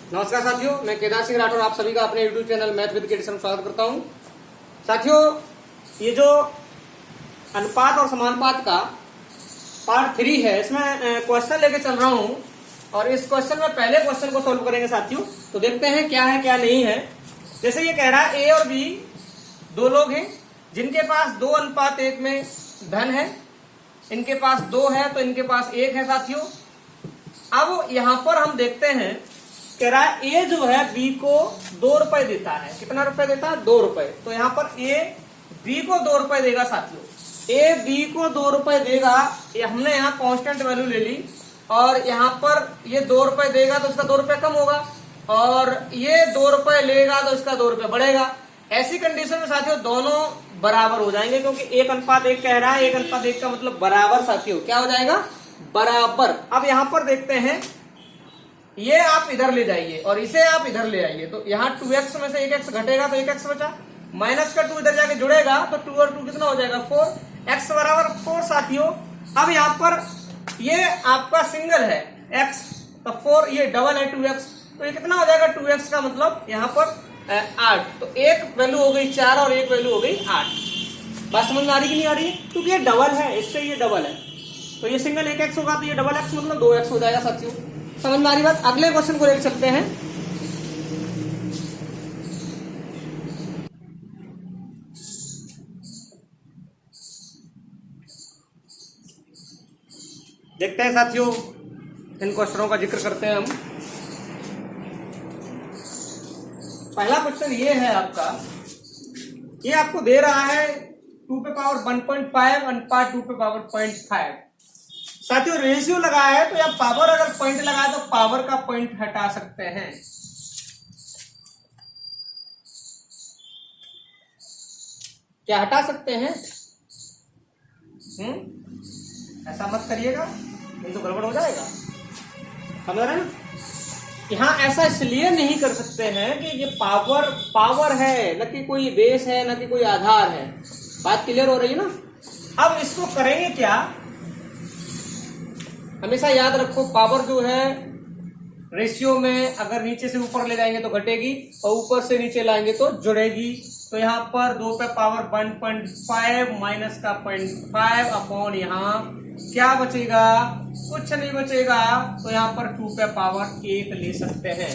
नमस्कार साथियों, मैं केदार सिंह राठौर आप सभी का अपने YouTube channel math with kids में स्वागत करता हूं। साथियों, ये जो अनुपात और समानुपात का पार्ट 3 है, इसमें क्वेश्चन लेके चल रहा हूं और इस क्वेश्चन में पहले क्वेश्चन को सॉल्व करेंगे साथियों। तो देखते हैं क्या है क्या नहीं है। जैसे ये कह रहा है ए और बी दो लोग हैं जिनके पास 2:1 में धन है, इनके पास 2 है तो इनके पास 1 है साथियों। अब यहां पर हम देखते हैं, कह रहा है ए जो है बी को 2 रुपए देता है। कितना रुपए देता है? 2 रुपए। तो यहां पर ए बी को 2 रुपए देगा साथियों। ए बी को 2 रुपए देगा, ये हमने यहाँ कांस्टेंट वैल्यू ले ली और यहाँ पर ये 2 रुपए देगा तो इसका 2 रुपए कम होगा और ये 2 रुपए लेगा तो इसका 2 रुपए बढ़ेगा। ऐसी कंडीशन में साथियों दोनों बराबर हो जाएंगे, क्योंकि 1:1 कह रहा है। 1:1 का मतलब बराबर साथियों, क्या हो जाएगा? बराबर। अब यहां पर देखते हैं, ये आप इधर ले जाइए और इसे आप इधर ले आइए, तो यहाँ 2x में से 1x घटेगा तो 1x बचा, माइनस का 2 इधर जाके जुड़ेगा तो 2 और 2 कितना हो जाएगा? 4। x बराबर 4 साथियों। अब यहाँ पर ये आपका सिंगल है x, तो 4, ये डबल है 2x, तो ये कितना हो जाएगा? 2x का मतलब यहाँ पर 8। तो एक वैल्यू हो गई 4 और एक वैल्यू हो गई 8। बात समझ में आ रही कि नहीं आ रही? क्योंकि ये डबल है, इससे ये डबल है, तो ये सिंगल 1x होगा तो ये डबल x मतलब 2x हो जाएगा साथियों। समझ में आ रही बात? अगले क्वेश्चन को लेकर चलते हैं। देखते हैं साथियों, इन क्वेश्चनों का जिक्र करते हैं हम। पहला क्वेश्चन ये है आपका, ये आपको दे रहा है 2 पे पावर 1.5 अनुपात 2 पे पावर 0.5। साथियों रेशियो लगाया है, तो या पावर अगर पॉइंट लगाए तो पावर का पॉइंट हटा सकते हैं। क्या हटा सकते हैं? ऐसा मत करिएगा, नहीं तो गड़बड़ हो जाएगा। समझ रहे हैं ना? यहां ऐसा इसलिए नहीं कर सकते हैं कि ये पावर है, न कि कोई बेस है, न कि कोई आधार है। बात क्लियर हो रही है ना? अब इसको करेंगे क्या? हमेशा याद रखो, पावर जो है रेशियो में अगर नीचे से ऊपर ले जाएंगे तो घटेगी और ऊपर से नीचे लाएंगे तो जुड़ेगी। तो यहाँ पर 2 पे पावर 1.5 माइनस का 0.5 अपॉन यहाँ क्या बचेगा? कुछ नहीं बचेगा। तो यहाँ पर 2 पे पावर 1 ले सकते हैं।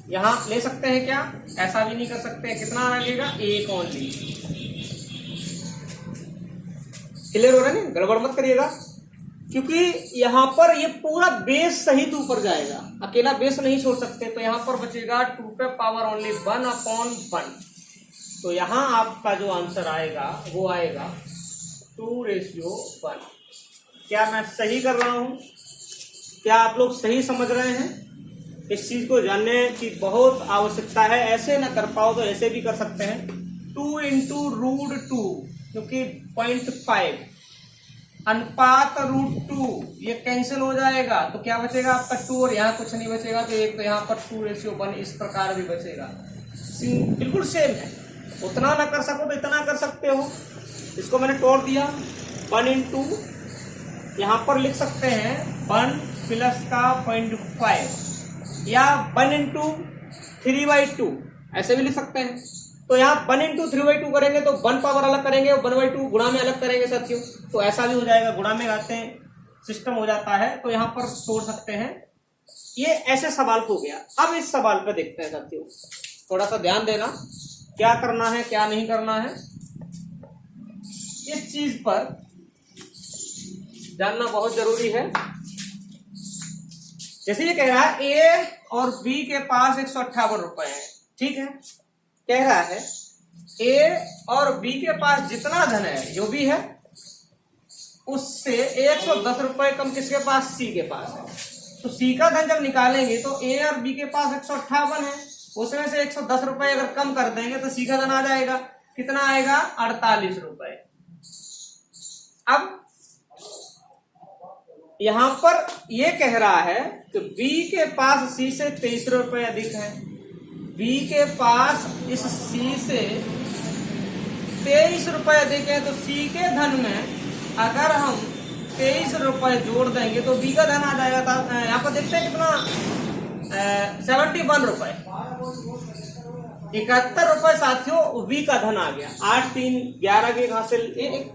यहाँ ले सकते हैं क्या? ऐसा भी नहीं कर सकते। कितना लगेगा? 1 ओनली। क्लियर हो रहा है? गड़बड़ मत करिएगा, क्योंकि यहां पर ये पूरा बेस सहित ऊपर जाएगा, अकेला बेस नहीं छोड़ सकते। तो यहां पर बचेगा 2 पे पावर ओनली 1/1। तो यहां आपका जो आंसर आएगा वो आएगा 2:1। क्या मैं सही कर रहा हूं? क्या आप लोग सही समझ रहे हैं? इस चीज को जानने की बहुत आवश्यकता है। ऐसे ना कर पाओ तो ऐसे भी कर सकते हैं। 2 × √2, क्योंकि 0.5 अनुपात √2 ये कैंसिल हो जाएगा, तो क्या बचेगा आपका? 2 और यहाँ कुछ नहीं बचेगा तो 1। तो यहाँ पर 2:1 इस प्रकार भी बचेगा। बिल्कुल सेम है। उतना ना कर सको तो इतना कर सकते हो। इसको मैंने तोड़ दिया। 1 × यहाँ पर लिख सकते हैं 1 प्लस का 0.5 या 1 × 3/2 ऐसे भी लिख सकते हैं। तो यहाँ 1 × 3/2 करेंगे तो 1 पावर अलग करेंगे और 1/2 गुणा में अलग करेंगे साथियों। तो ऐसा भी हो जाएगा, गुणा में आते हैं सिस्टम हो जाता है। तो यहाँ पर तोड़ सकते हैं। ये ऐसे सवाल हो गया। अब इस सवाल पे देखते हैं साथियों, थोड़ा सा ध्यान देना, क्या करना है क्या नहीं करना है, इस चीज पर जानना बहुत जरूरी है। जैसे ये कह रहा है ए और बी के पास 158 रुपए है, ठीक है। कह रहा है ए और बी के पास जितना धन है, जो भी है, उससे 110 रुपए कम किसके पास? सी के पास है। तो सी का धन जब निकालेंगे तो ए और बी के पास 158 है, उसमें से 110 रुपए अगर कम कर देंगे तो सी का धन आ जाएगा। कितना आएगा? 48 रुपए। अब यहां पर यह कह रहा है कि बी के पास सी से 23 रुपए अधिक है। बी के पास इस सी से 23 रुपए अधिक है, तो सी के धन में अगर हम 23 रुपए जोड़ देंगे तो बी का धन आ जाएगा। यहाँ पर देखते हैं कितना 71 रुपए, 71 रुपए साथियों बी का धन आ गया। 8 3 11 के हासिल 1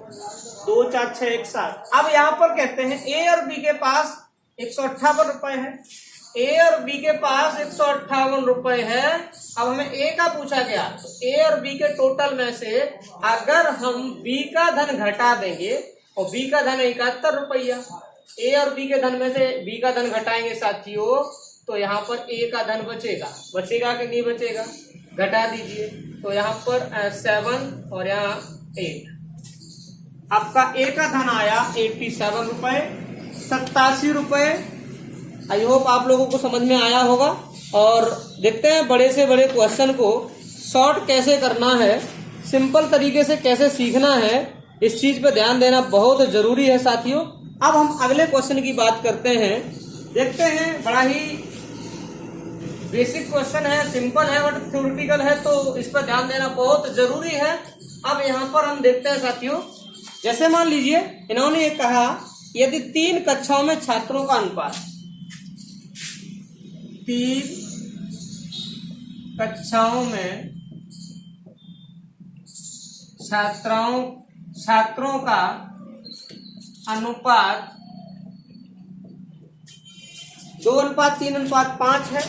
2 4 6 1 7। अब यहाँ पर कहते हैं ए और बी के पास 158 रुपए है, ए और बी के पास 158 रुपए है। अब हमें ए का पूछा गया, तो ए और बी के टोटल में से अगर हम बी का धन घटा देंगे और बी का धन 71 रुपया, ए और बी के धन में से बी का धन घटाएंगे साथियों, तो यहाँ पर ए का धन बचेगा, बचेगा कि नहीं बचेगा, घटा दीजिए। तो यहाँ पर 7 और यहाँ 8, आपका ए का धन आया 87 रुपए, 87 रुपए। आई होप आप लोगों को समझ में आया होगा। और देखते हैं बड़े से बड़े क्वेश्चन को शॉर्ट कैसे करना है, सिंपल तरीके से कैसे सीखना है, इस चीज पे ध्यान देना बहुत जरूरी है साथियों। अब हम अगले क्वेश्चन की बात करते हैं, देखते हैं। बड़ा ही बेसिक क्वेश्चन है, सिंपल है बट थ्योरेटिकल है, तो इस पर ध्यान देना बहुत जरूरी है। अब यहाँ पर हम देखते हैं साथियों, जैसे मान लीजिए इन्होंने ये कहा यदि 3 कक्षाओं में छात्रों का अनुपात, 3 कक्षाओं में छात्रों का अनुपात 2:3:5 है।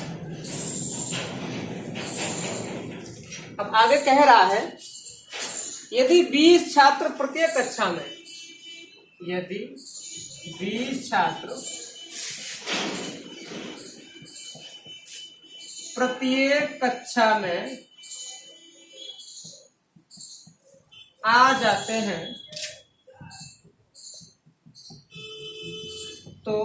अब आगे कह रहा है यदि 20 छात्र प्रत्येक कक्षा में, यदि 20 छात्र प्रत्येक कक्षा में आ जाते हैं तो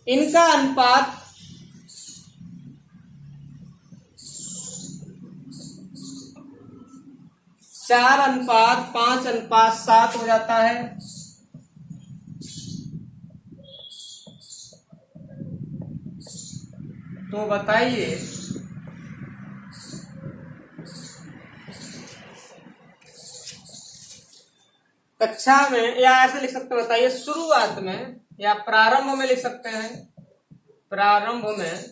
इनका अनुपात 4:5:7 हो जाता है। तो बताइए कक्षा में, या ऐसे लिख सकते हैं, बताइए शुरुआत में या प्रारंभ में लिख सकते हैं, प्रारंभ में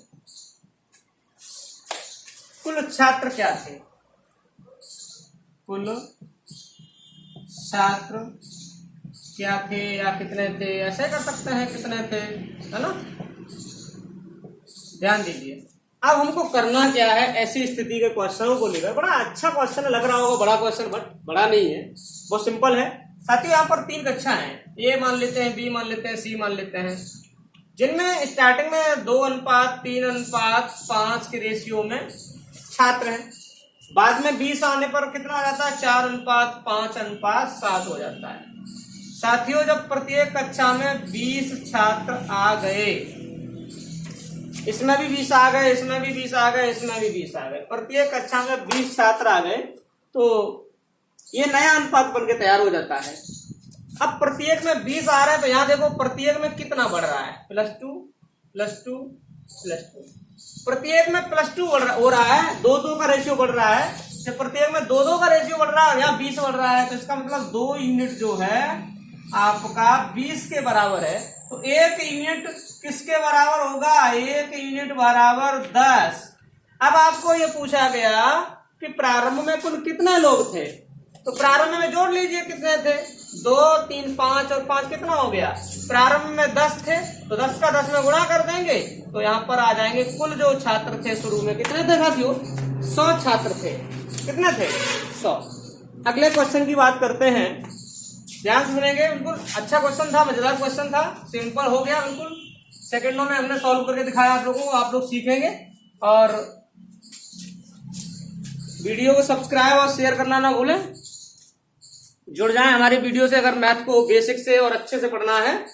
कुल छात्र क्या थे, कुल छात्र क्या थे या कितने थे, ऐसे कर सकते हैं कितने थे, है ना। ध्यान दीजिए। अब हमको करना क्या है, ऐसी स्थिति के क्वेश्चनों को लेकर, बड़ा अच्छा क्वेश्चन लग रहा होगा, बड़ा क्वेश्चन बट बड़ा नहीं है, बहुत सिंपल है साथियों। यहाँ पर 3 कक्षा हैं, ए मान लेते हैं, बी मान लेते हैं, सी मान लेते हैं, जिनमें स्टार्टिंग में 2:3:5 के रेशियो में छात्र हैं। बाद में 20 आने पर कितना आ जाता है, 4:5:7 हो जाता है। साथियों जब प्रत्येक कक्षा में 20 छात्र आ गए, इसमें भी 20 आ गए, इसमें भी 20 आ गए, इसमें भी 20 आ गए, प्रत्येक कक्षा में 20 छात्र आ गए, तो ये नया अनुपात बनके तैयार हो जाता है। अब प्रत्येक में 20 आ रहा है, तो यहाँ देखो प्रत्येक में कितना बढ़ रहा है, +2 +2 +2, प्रत्येक में +2 हो रहा है, 2-2 का रेशियो बढ़ रहा है। तो प्रत्येक में 2-2 का रेशियो बढ़ रहा है, यहाँ 20 बढ़ रहा है, तो इसका मतलब 2 यूनिट जो है आपका 20 के बराबर है। तो 1 यूनिट किसके बराबर होगा, 1 यूनिट बराबर 10। अब आपको ये पूछा गया कि प्रारंभ में कुल कितने लोग थे, तो प्रारंभ में जोड़ लीजिए कितने थे, 2 3 5 और 5 कितना हो गया, प्रारंभ में 10 थे, तो 10 का 10 में गुणा कर देंगे, तो यहाँ पर आ जाएंगे कुल जो छात्र थे शुरू में कितने थे साथियों, 100 छात्र थे। कितने थे, 100। अगले क्वेश्चन की बात करते हैं, ध्यान सुनेंगे, बिल्कुल अच्छा क्वेश्चन था, मजेदार क्वेश्चन था, सिंपल हो गया बिल्कुल, सेकंडों में हमने सॉल्व करके दिखाया आप लोगों को, आप लोग सीखेंगे। और वीडियो को सब्सक्राइब और शेयर करना ना भूलें, जुड़ जाएं हमारी वीडियो से। अगर मैथ को बेसिक से और अच्छे से पढ़ना है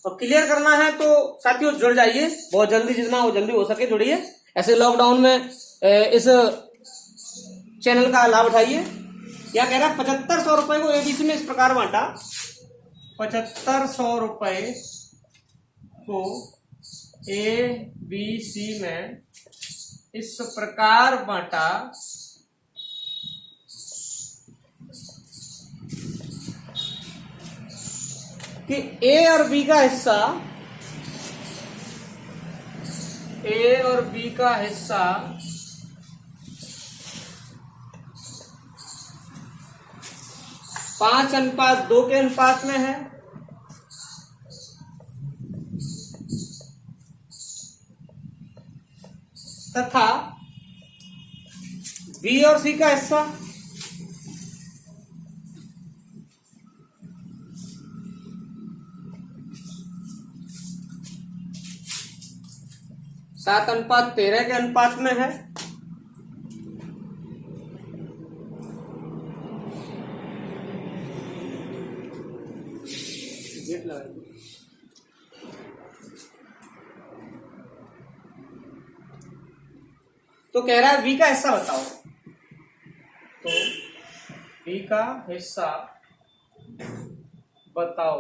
और क्लियर करना है तो साथियों जुड़ जाइए, बहुत जल्दी, जितना हो जल्दी हो सके जुड़िए। ऐसे लॉकडाउन में इस चैनल का लाभ उठाइए। क्या कह रहा है, 7500 रुपए को एबीसी में इस प्रकार बांटा, 7500 रुपए को एबीसी में इस प्रकार बांटा कि ए और बी का हिस्सा ए और बी का हिस्सा 5:2 के अनुपात में है, तथा बी और सी का हिस्सा 7:13 के अनुपात में है। तो कह रहा है बी का हिस्सा बताओ, तो बी का हिस्सा बताओ।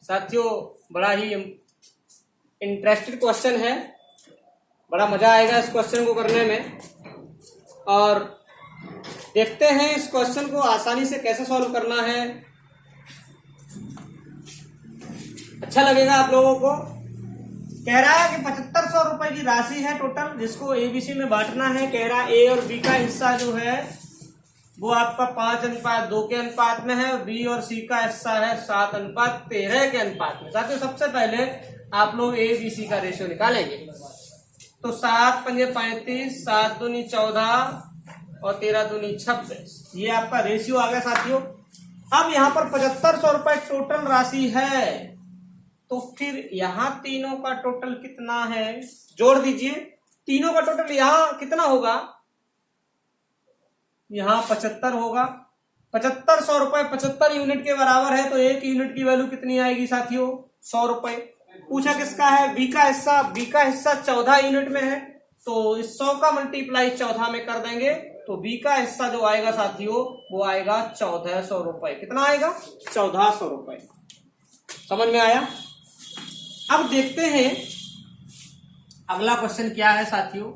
साथियों बड़ा ही इंटरेस्टेड क्वेश्चन है, बड़ा मजा आएगा इस क्वेश्चन को करने में। और देखते हैं इस क्वेश्चन को आसानी से कैसे सॉल्व करना है, अच्छा लगेगा आप लोगों को। कह रहा है कि 7500 रुपए की राशि है टोटल, जिसको एबीसी में बांटना है। कह रहा है ए और बी का हिस्सा जो है वो आपका 5:2 के अनुपात में है, और बी और सी का हिस्सा है 7:13 के अनुपात में। साथियों सबसे पहले आप लोग ए बी सी का रेशियो निकालेंगे। तो 7 पंजे 35, 7 दूनी 14 और 13 दूनी 26, ये आपका रेशियो आ गया साथियों। अब यहाँ पर 7500 रुपए टोटल राशि है, तो फिर यहाँ तीनों का टोटल कितना है जोड़ दीजिए। तीनों का टोटल यहाँ कितना होगा, यहाँ 75 होगा। 7500 रुपए 75 यूनिट के बराबर है, तो एक यूनिट की वैल्यू कितनी आएगी साथियों, 100 रुपए। पूछा किसका है, बी का हिस्सा। बी का हिस्सा 14 यूनिट में है, तो इस 100 का मल्टीप्लाई 14 में कर देंगे, तो बी का हिस्सा जो आएगा साथियों वो आएगा 1400 रुपए। कितना आएगा, 1400 रुपए। समझ में आया। अब देखते हैं अगला क्वेश्चन क्या है साथियों।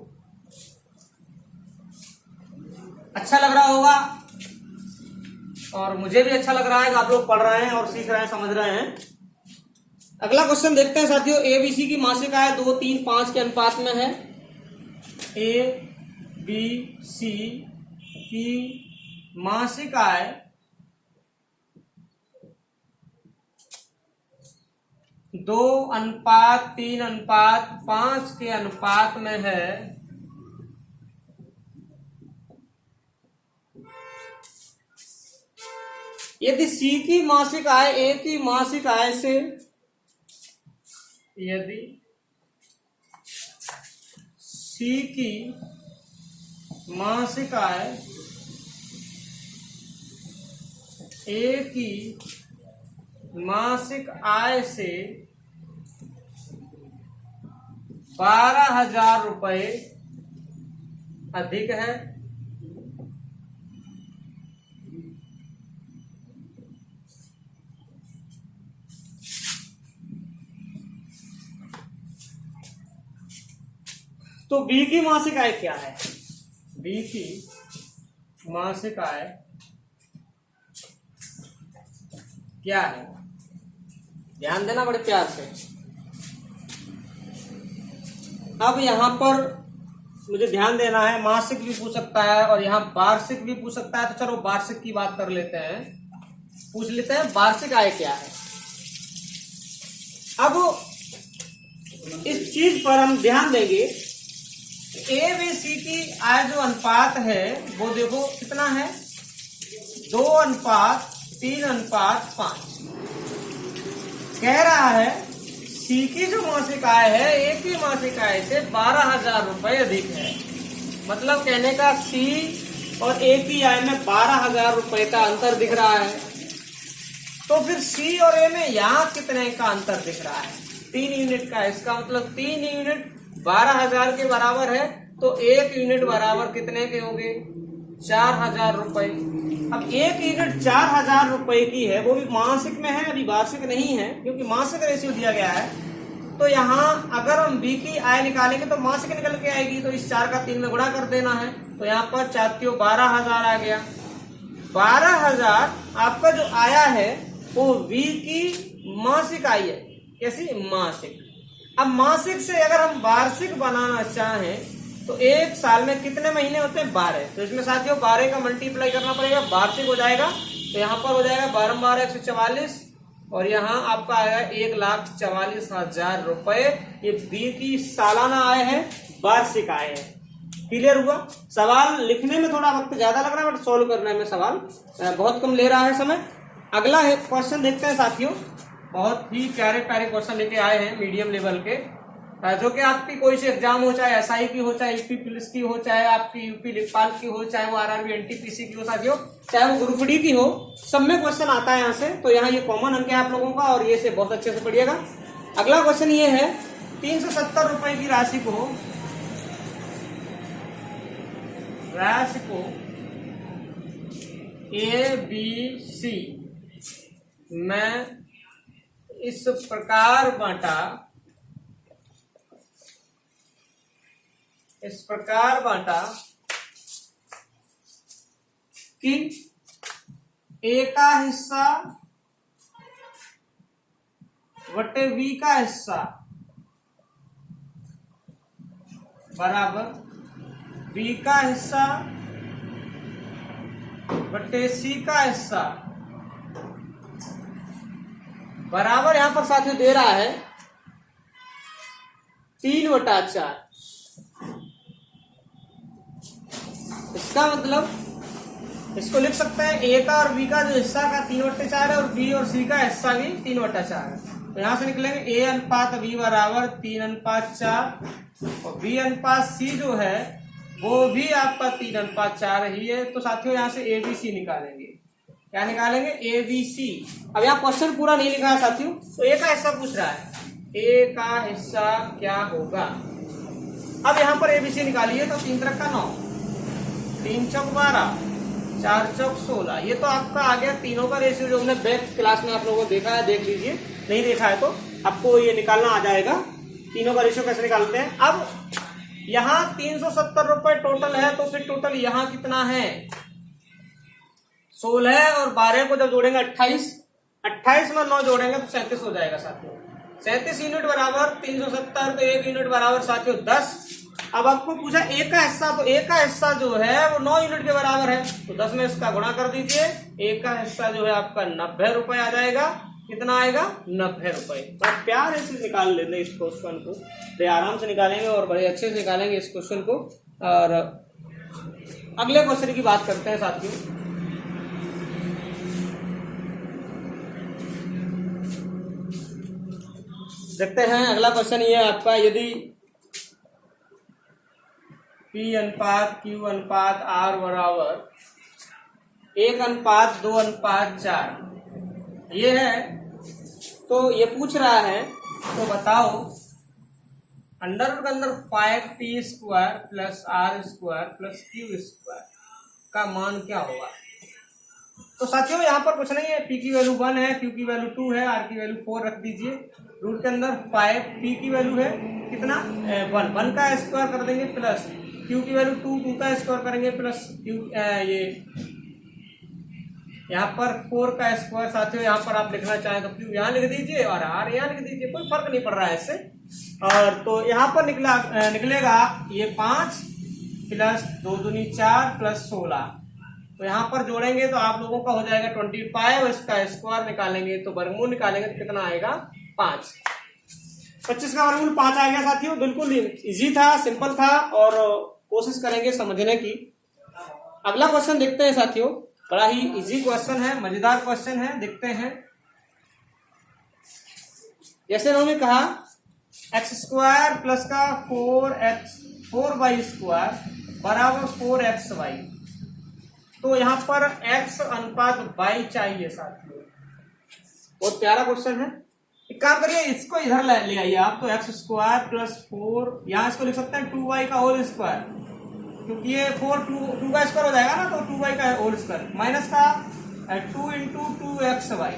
अच्छा लग रहा होगा और मुझे भी अच्छा लग रहा है कि आप लोग पढ़ रहे हैं और सीख रहे हैं, समझ रहे हैं। अगला क्वेश्चन देखते हैं साथियों। एबीसी की मासिक आय 2, 3, 5 के अनुपात में है। ए बी सी की मासिक आय 2:3:5 के अनुपात में है। यदि सी की मासिक आय ए की मासिक आय से, यदि सी की मासिक आय ए की मासिक आय से 12,000 रुपए अधिक है, तो बी की मासिक आय क्या है। बी की मासिक आय क्या है, ध्यान देना बड़े प्यार से। अब यहां पर मुझे ध्यान देना है, मासिक भी पूछ सकता है और यहाँ वार्षिक भी पूछ सकता है। तो चलो वार्षिक की बात कर लेते हैं, पूछ लेते हैं वार्षिक आय क्या है। अब इस चीज पर हम ध्यान देंगे, ए बी सी की आय जो अनुपात है वो देखो कितना है, 2:3:5। कह रहा है सी की जो मासिक आय है ए की मासिक आय से 12,000 रुपए अधिक है। मतलब कहने का सी और ए की आय में 12,000 रुपए का अंतर दिख रहा है। तो फिर सी और ए में यहाँ कितने का अंतर दिख रहा है, 3 यूनिट का। इसका मतलब 3 यूनिट 12,000 के बराबर है, तो 1 यूनिट बराबर कितने के होंगे, 4,000 रुपए। अब 1 यूनिट 4,000 रुपए की है, वो भी मासिक में है, अभी वार्षिक नहीं है, क्योंकि मासिक रेशियो दिया गया है। तो यहाँ अगर हम बी की आय निकालेंगे तो मासिक निकल के आएगी, तो इस 4 का 3 में गुणा कर देना है। तो यहाँ पर 12,000 आ गया। 12,000 आपका जो आया है वो बी की मासिक आय है। कैसी, मासिक। अब मासिक से अगर हम वार्षिक बनाना चाहें तो एक साल में कितने महीने होते हैं? 12। तो इसमें साथियों 12 का मल्टीप्लाई करना पड़ेगा, वार्षिक हो जाएगा। तो यहाँ पर हो जाएगा 12×12=144 और यहाँ आपका आएगा 1,44,000 रुपए। ये बी की सालाना आय है, वार्षिक आय है। क्लियर हुआ? सवाल लिखने में थोड़ा वक्त ज्यादा लग रहा है, बट सोल्व करने में सवाल बहुत कम ले रहा है समय। अगला क्वेश्चन देखते हैं साथियों। बहुत ही प्यारे प्यारे क्वेश्चन लेके आए हैं मीडियम लेवल के, जो कि आपकी कोई से एग्जाम हो, चाहे एसआई की हो, चाहे यूपी पुलिस की हो, चाहे आपकी यूपी लेखपाल की हो, चाहे वो आरआरबी एनटीपीसी की हो साथियों, चाहे वो ग्रुप डी की हो, सब में क्वेश्चन आता है यहाँ से। तो यहाँ ये कॉमन अंक है आप लोगों का और ये से बहुत अच्छे से पढ़िएगा। अगला क्वेश्चन ये है, 370 रुपए की राशि को ए बी सी में इस प्रकार बांटा कि ए का हिस्सा बटे बी का हिस्सा बराबर बी का हिस्सा बटे सी का हिस्सा बराबर, यहां पर साथियों दे रहा है 3/4। इसका मतलब इसको लिख सकते हैं ए का और बी का जो हिस्सा का 3/4 है और बी और सी का हिस्सा भी 3/4 है। तो यहां से निकलेंगे ए अनुपात बी बराबर 3/4 और बी अनुपात सी जो है वो भी आपका 3/4 ही है। तो साथियों यहां से ए बी सी निकालेंगे। क्या निकालेंगे? A B C. अब यहाँ क्वेश्चन पूरा नहीं लिखा है साथियों, तो ए का हिस्सा पूछ रहा है, ए का हिस्सा क्या होगा। अब यहाँ पर ए बी सी निकालिए तो 3 3 9, 3 चौक 12, 4 चौक 16। ये तो आपका आ गया तीनों का रेशियो, जो हमने बैक क्लास में आप लोगों को देखा है, देख लीजिए। नहीं देखा है तो आपको ये निकालना आ जाएगा, तीनों का रेशियो कैसे निकालते हैं। अब यहाँ 370 रुपए टोटल है, तो फिर टोटल यहाँ कितना है? 16 और 12 को जब जोड़ेंगे 28, 28 में 9 जोड़ेंगे तो 37 हो जाएगा साथियों। 37 यूनिट बराबर 370, तो 1 यूनिट बराबर साथियों 10। अब आपको पूछा ए का हिस्सा, तो ए का हिस्सा जो है वो 9 यूनिट के बराबर है, तो 10 में इसका गुणा कर दीजिए। ए का हिस्सा जो है आपका 90 रुपए आ जाएगा। कितना आएगा? 90 रुपए। तो प्यार से निकाल लेंगे इस क्वेश्चन को, बड़े आराम से निकालेंगे और बड़े अच्छे से निकालेंगे इस क्वेश्चन को। और अगले क्वेश्चन की बात करते हैं साथियों। देखते हैं अगला क्वेश्चन ये है आपका, यदि P अनुपात Q अनुपात R बराबर 1:2:4 ये है, तो ये पूछ रहा है, तो बताओ अंडर रूट के अंदर 5t² plus r² plus q² का मान क्या होगा। तो साथियों यहाँ पर कुछ नहीं है, p की वैल्यू 1 है, q की वैल्यू 2 है, r की वैल्यू 4 रख दीजिए। रूट के अंदर 5, p की वैल्यू है कितना 1 का स्क्वायर कर देंगे, प्लस q की वैल्यू 2 का स्क्वायर करेंगे, प्लस q ये यहाँ पर 4 का स्क्वायर। साथियों यहाँ पर आप लिखना चाहें तो q यहाँ लिख दीजिए और r यहाँ लिख दीजिए, कोई फर्क नहीं पड़ रहा है इससे। और तो यहाँ पर निकलेगा ये 5 प्लस 2 दूनी 4 प्लस 16। तो यहाँ पर जोड़ेंगे तो आप लोगों का हो जाएगा 25, इसका स्क्वायर निकालेंगे तो वर्गमूल निकालेंगे तो कितना आएगा 5। 25 का वर्गमूल 5 आ गया साथियों। बिल्कुल इजी था, सिंपल था और कोशिश करेंगे समझने की। अगला क्वेश्चन देखते हैं साथियों, बड़ा ही इजी क्वेश्चन है, मजेदार क्वेश्चन है, देखते हैं। जैसे उन्होंने कहा x² प्लस का 4y² बराबर 4xy, तो यहाँ पर x अनुपात y चाहिए साथियों। बहुत प्यारा क्वेश्चन है। एक काम करिए, इसको इधर ले आइए आप, तो x² प्लस 4, यहाँ इसको लिख सकते हैं 2y का होल स्क्वायर, क्योंकि ये 2 का स्क्वायर हो जाएगा ना, तो 2y का होल स्क्वायर माइनस का 2 × 2xy।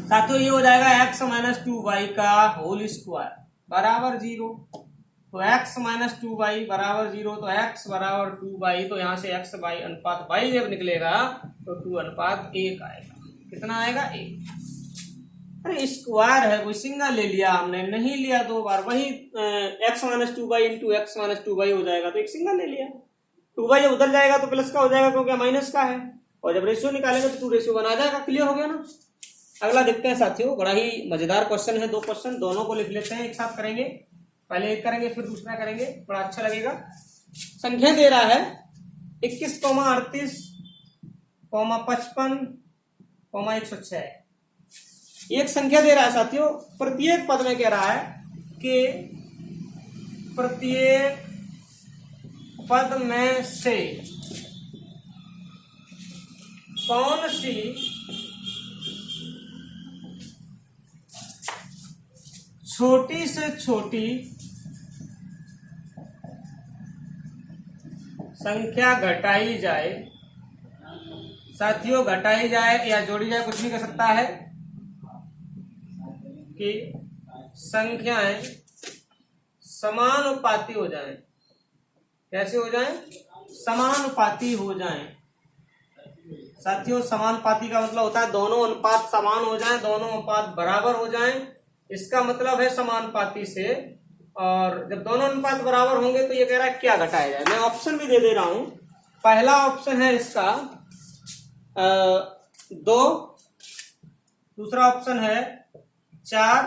साथियों ये हो जाएगा x माइनस 2y का होल स्क्वायर बराबर 0। तो x माइनस 2y बराबर 0, तो x बराबर 2y, तो यहाँ से x y अनुपात y जब निकलेगा तो 2 अनुपात 1 आएगा। कितना आएगा? 1। अरे स्क्वायर है, कोई सिंगल ले लिया हमने, नहीं लिया दो बार, वही x minus two by into x minus two by हो जाएगा, तो एक सिंगल ले लिया। टू बाई जब उधर जाएगा तो प्लस का हो जाएगा क्योंकि माइनस का है, और जब रेशियो निकालेंगे तो टू रेशियो बना जाएगा। क्लियर हो गया ना। अगला देखते हैं साथियों, बड़ा ही मजेदार क्वेश्चन है, दो क्वेश्चन, दोनों को लिख लेते हैं, एक साथ करेंगे, पहले एक करेंगे फिर दूसरा करेंगे, बड़ा अच्छा लगेगा। संख्या दे रहा है 21, 38, 55, 106। एक संख्या दे रहा है साथियों, प्रत्येक पद में कह रहा है कि प्रत्येक पद में से कौन सी छोटी से छोटी संख्या घटाई जाए। साथियों घटाई जाए या जोड़ी जाए, कुछ भी कर सकता है, कि संख्याएं समानुपाती हो जाएं। कैसे हो जाएं? समानुपाती हो जाएं। साथियों समानुपाती का मतलब होता है दोनों अनुपात समान हो जाएं, दोनों अनुपात बराबर हो जाएं, इसका मतलब है समानुपाती से। और जब दोनों अनुपात बराबर होंगे तो ये कह रहा है क्या घटाया जाए। मैं ऑप्शन भी दे रहा हूं। पहला ऑप्शन है इसका 2, दूसरा ऑप्शन है 4,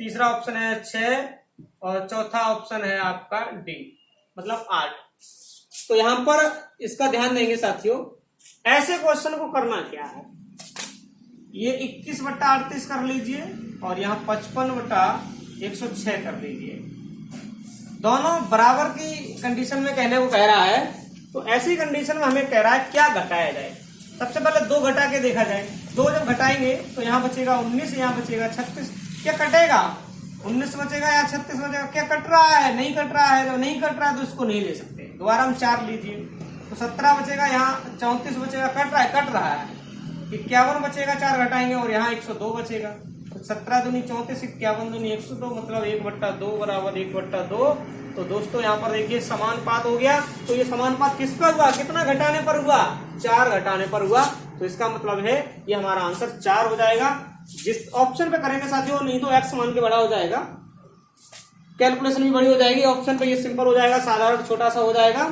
तीसरा ऑप्शन है 6 और चौथा ऑप्शन है आपका डी, मतलब 8। तो यहां पर इसका ध्यान देंगे साथियों। ऐसे क्वेश्चन को करना क्या है, ये 21/38 कर लीजिए और यहाँ 55/106 कर लीजिए। दोनों बराबर की कंडीशन में कहने को कह रहा है, तो ऐसी कंडीशन में हमें कह रहा है क्या घटाया जाए। सबसे पहले 2 घटा के देखा जाए। 2 जब घटाएंगे तो यहाँ बचेगा 19, यहाँ बचेगा 36। क्या कटेगा? 19 बचेगा या 36 बचेगा? क्या कट रहा है? नहीं कट रहा है। जब नहीं कट रहा है तो इसको नहीं ले सकते। दोबारा हम 4 लीजिए तो 17 बचेगा, यहाँ 34 बचेगा। कट रहा है? कट रहा है। 51 बचेगा, 4 घटाएंगे और यहाँ 102 बचेगा। तो 17 दूनी 34, 51 दूनी 102, मतलब 1/2 बराबर 1/2। तो दोस्तों यहाँ पर देखिए समानुपात हो गया। तो ये समानुपात किस पर हुआ? कितना घटाने पर हुआ? 4 घटाने पर हुआ। तो इसका मतलब है ये हमारा आंसर 4 हो जाएगा। जिस ऑप्शन पे करेंगे साथियों, नहीं तो x मान के बड़ा हो जाएगा, कैलकुलेशन भी बड़ी हो जाएगी। ऑप्शन पे ये सिंपल हो जाएगा, साधारण छोटा सा हो जाएगा।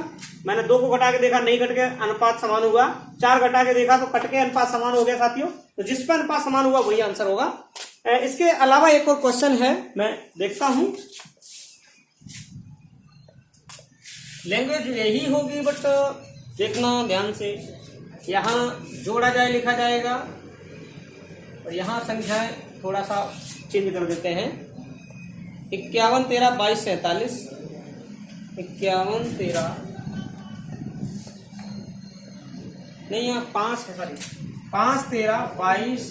मैंने 2 को घटा के देखा, नहीं कट के अनुपात समान हुआ। 4 घटा के देखा तो कट के अनुपात समान हो गया साथियों। तो जिस पर अनुपात समान हुआ वही आंसर होगा। इसके अलावा एक और क्वेश्चन है, मैं देखता हूं। लैंग्वेज यही होगी बट देखना ध्यान से। यहाँ जोड़ा जाए लिखा जाएगा और यहाँ संख्याएं थोड़ा सा चेंज कर देते हैं। 51, 13, 22, 47। 51, 13 नहीं, यहाँ 5 है, सॉरी 5, 13, 22,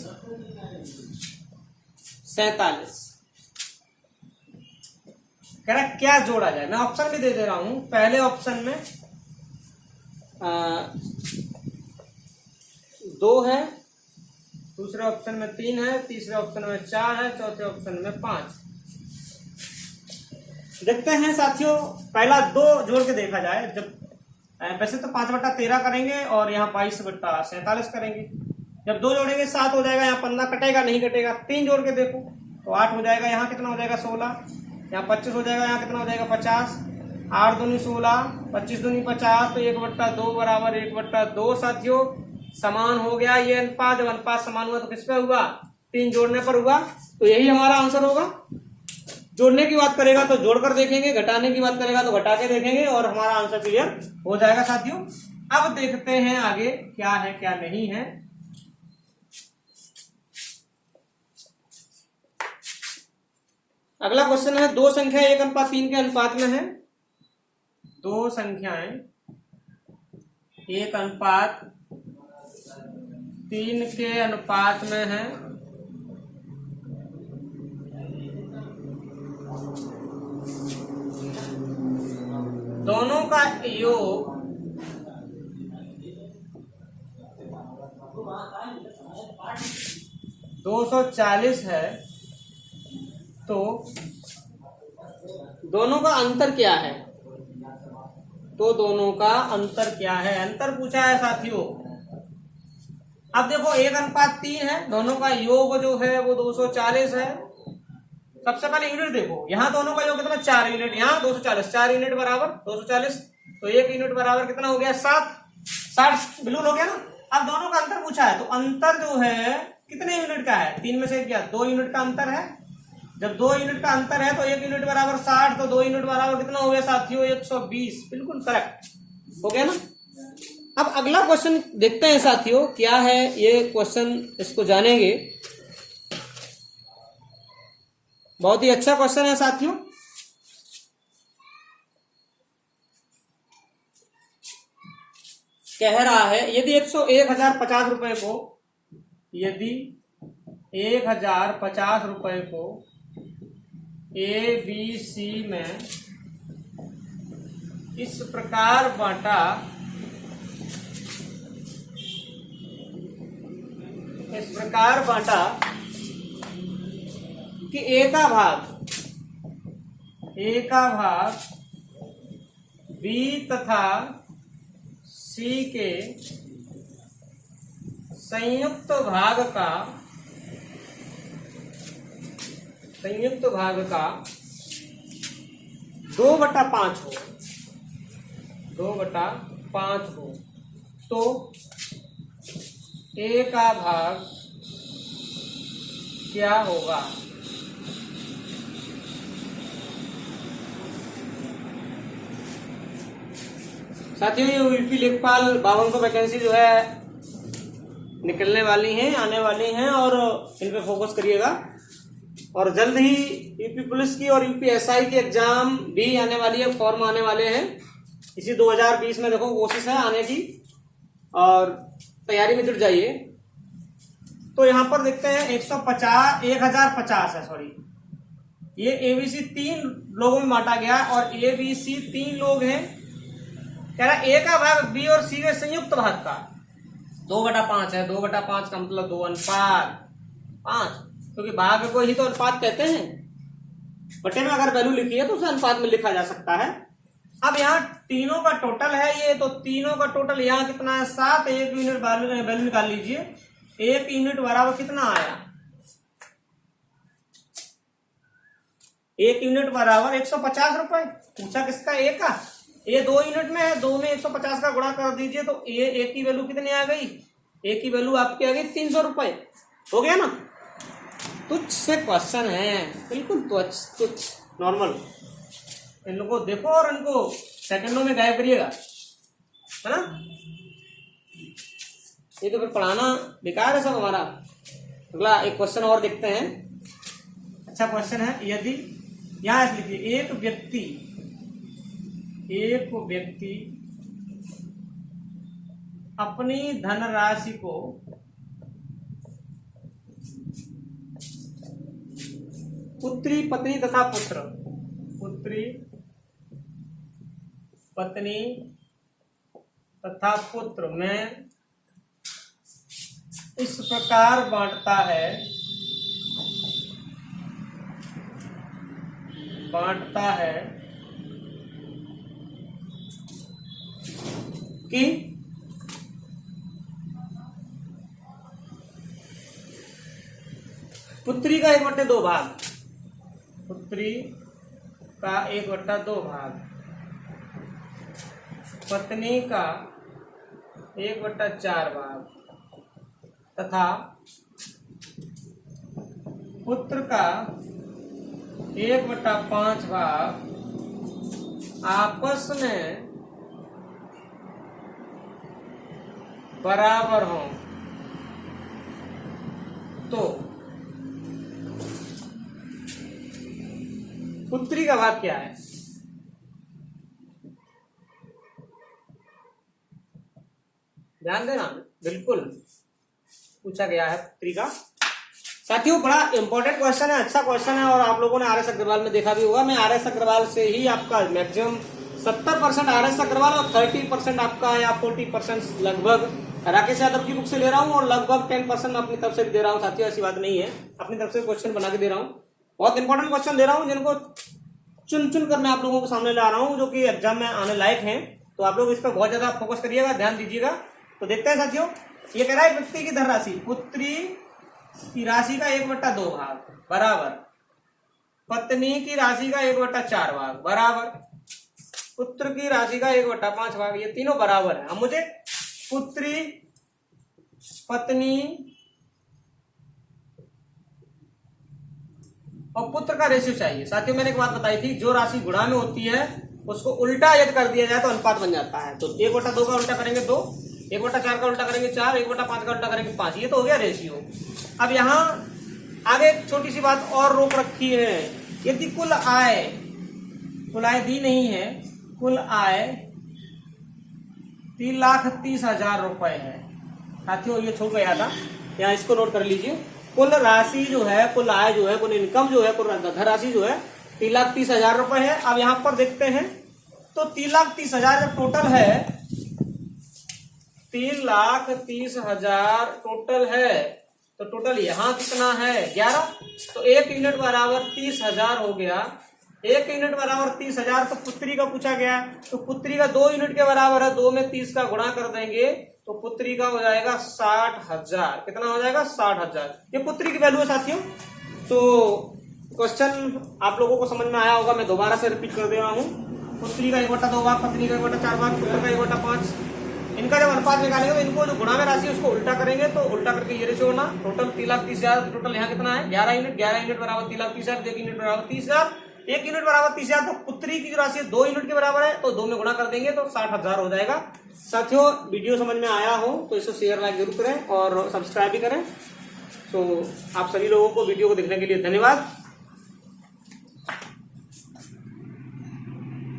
47। कह रहा है क्या जोड़ा जाए। मैं ऑप्शन भी दे रहा हूं। पहले ऑप्शन में 2 है, दूसरे ऑप्शन में 3 है, तीसरे ऑप्शन में 4 है, चौथे ऑप्शन में 5। देखते हैं साथियों, पहला 2 जोड़ के देखा जाए। जब वैसे तो 5/13 करेंगे और यहाँ 22/47 करेंगे। जब 2 जोड़ेंगे 7 हो जाएगा, यहाँ 15 कटेगा नहीं कटेगा। 3 जोड़ के देखो तो 8 हो जाएगा, यहाँ कितना हो जाएगा 16, यहाँ 25 हो जाएगा, यहाँ कितना हो जाएगा 50। 8 दूनी 16, 25 दूनी 50, तो 1/2 बराबर 1/2 साथियों समान हो गया। ये अनुपात, जब अनुपात समान हुआ तो किस पे हुआ? 3 जोड़ने पर हुआ। तो यही हमारा आंसर होगा। जोड़ने की बात करेगा तो जोड़कर देखेंगे, घटाने की बात करेगा तो घटा के देखेंगे और हमारा आंसर क्लियर हो जाएगा साथियों। अब देखते हैं आगे क्या है क्या नहीं है। अगला क्वेश्चन है, 2 संख्या 1:3 के अनुपात में है। 2 संख्याएं 1:3 के अनुपात में है। दोनों का योग 240 है। तो दोनों का अंतर क्या है? तो दोनों का अंतर क्या है? अंतर पूछा है साथियों। अब देखो 1:3 है, दोनों का योग जो है वो 240 है। सबसे पहले यूनिट देखो, यहाँ दोनों का योग कितना 4 यूनिट, यहाँ 240, 4 यूनिट बराबर 240, तो 1 यूनिट बराबर कितना हो गया 60 बिल्कुल हो गया ना। अब दोनों का अंतर पूछा है, तो अंतर जो है कितने यूनिट का है, 3 में से क्या 2 यूनिट का अंतर है। जब 2 यूनिट का अंतर है तो 1 यूनिट बराबर 60, तो 2 यूनिट बराबर कितना हो गया साथियों 120, बिल्कुल करेक्ट हो गया ना। अब अगला क्वेश्चन देखते हैं साथियों, क्या है ये क्वेश्चन, इसको जानेंगे। बहुत ही अच्छा क्वेश्चन है साथियों। कह रहा है यदि 1050 रुपए को, यदि 1050 रुपए को ABC में इस प्रकार बांटा, कि A का भाग B तथा C के संयुक्त भाग का 2/5 हो, 2/5 हो, तो A का भाग क्या होगा। साथियों ये यूपी लेखपाल 5200 वैकेंसी जो है निकलने वाली हैं, आने वाली हैं, और इन पे फोकस करिएगा। और जल्द ही यूपी पुलिस की और यूपी एसआई की एग्जाम भी आने वाली है, फॉर्म आने वाले हैं इसी 2020 में। देखो कोशिश है आने की और तैयारी में जुट जाइए। तो यहाँ पर देखते हैं 1050 है, सॉरी, ये एबीसी 3 लोगों में बांटा गया और एबीसी 3 लोग हैं। कह रहा ए का भाग बी और सी के संयुक्त भाग का 2/5 है। 2/5 का मतलब 2:5, क्योंकि भाग को ही तो अनुपात कहते हैं। बटे में अगर वैल्यू लिखी है तो उसे अनुपात में लिखा जा सकता है। अब यहाँ तीनों का टोटल है ये, तो तीनों का टोटल यहाँ कितना है 7। 1 यूनिट वैल्यू निकाल लीजिए, 1 यूनिट बराबर कितना आया, 1 यूनिट बराबर 150 रुपए। पूछा किसका, ए का। ये 2 यूनिट में है, 2 में 150 का गुणा कर दीजिए तो ए की वैल्यू कितनी आ गई, ए की वैल्यू आपकी आ गई 300 रुपए। हो गया ना। तुच्छ से क्वेश्चन है, बिल्कुल तुच्छ नॉर्मल। इन लोगों को देखो और इनको सेकंडों में गायब करिएगा, है ना। ये तो फिर पढ़ाना बेकार है सब हमारा। अगला एक क्वेश्चन और देखते हैं, अच्छा क्वेश्चन है। यदि यहां ऐसे लिखिए, एक व्यक्ति अपनी धनराशि को पुत्री पत्नी तथा पुत्र में इस प्रकार बांटता है कि पुत्री का 1/2 भाग, पुत्री का 1/2 भाग, पत्नी का 1/4 भाग तथा पुत्र का 1/5 भाग आपस में बराबर हो, तो पुत्री का भाग क्या है। ध्यान देना, बिल्कुल पूछा गया है पुत्री का। साथियों बड़ा इंपॉर्टेंट क्वेश्चन है, अच्छा क्वेश्चन है, और आप लोगों ने आर एस अग्रवाल में देखा भी होगा। मैं आर एस अग्रवाल से ही आपका मैक्सिमम 70% आर एस अग्रवाल और 30% आपका या 40% लगभग राकेश यादव की बुक से ले रहा हूँ, और लगभग 10% मैं अपनी तरफ से दे रहा हूँ। साथियों ऐसी बात नहीं है, अपनी तरफ से क्वेश्चन बना के दे रहा हूँ। बहुत इंपॉर्टेंट क्वेश्चन दे रहा हूँ, जिनको चुन कर मैं आप लोगों के सामने ला रहा हूँ, जो कि एग्जाम में आने लायक हैं। तो आप लोग इस पर बहुत ज्यादा फोकस करिएगा, ध्यान दीजिएगा। तो देखते हैं साथियों, ये कह रहा है व्यक्ति की धनराशि, पुत्री की राशि का 1/2 भाग बराबर पत्नी की राशि का 1/4 भाग बराबर पुत्र की राशि का 1/5 भाग, ये तीनों बराबर है। अब मुझे पुत्री, पत्नी और पुत्र का रेशियो चाहिए। साथियों मैंने एक बात बताई थी, जो राशि गुणा में होती है उसको उल्टा यदि कर दिया जाए तो अनुपात बन जाता है। तो 1/2 का उल्टा करेंगे 2, 1/4 का उल्टा करेंगे 4, 1/5 का उल्टा करेंगे 5, ये तो हो गया रेशियो। अब यहाँ आगे एक छोटी सी बात और रोक रखी है, यदि कुल आय दी नहीं है, कुल आय 3,30,000 रुपए है। साथियों ये छूट गया था, यहाँ इसको नोट कर लीजिए। कुल राशि जो है, कुल आय जो है, कुल इनकम जो है, कुल धनराशि जो है 3,30,000 रुपए है। अब यहाँ पर देखते हैं तो 3,30,000 जब टोटल है, 3,30,000 टोटल है, तो टोटल यहाँ कितना है 11, तो 1 यूनिट बराबर 30,000 हो गया। 1 यूनिट बराबर 30,000, तो पुत्री का पूछा गया, तो पुत्री का 2 यूनिट के बराबर है, 2 में 30 का गुणा कर देंगे तो पुत्री का हो जाएगा 60,000। कितना हो जाएगा 60,000, ये पुत्री की वैल्यू है साथियों। तो क्वेश्चन आप लोगों को समझ में आया होगा, मैं दोबारा से रिपीट कर दे रहा हूँ। पुत्री का 1/2 भाग, पत्नी का 1/4 भाग, पुत्र का 1/5। इनका जब अनुपात निकालेंगे तो इनको जो गुणा में राशि उसको उल्टा करेंगे, तो उल्टा करके ये रेशियो होना। टोटल 3,30,000, टोटल यहाँ कितना है 11 यूनिट, 11 यूनिट बराबर 3,30,000, 1 यूनिट बराबर 30,000, 1 यूनिट बराबर 30,000। तो पुत्री की जो राशि 2 यूनिट के बराबर है, तो 2 में गुणा कर देंगे तो 60,000 हो जाएगा। साथियों वीडियो समझ में आया हो तो इसे शेयर लाइक जरूर करें और सब्सक्राइब भी करें। तो आप सभी लोगों को वीडियो को देखने के लिए धन्यवाद।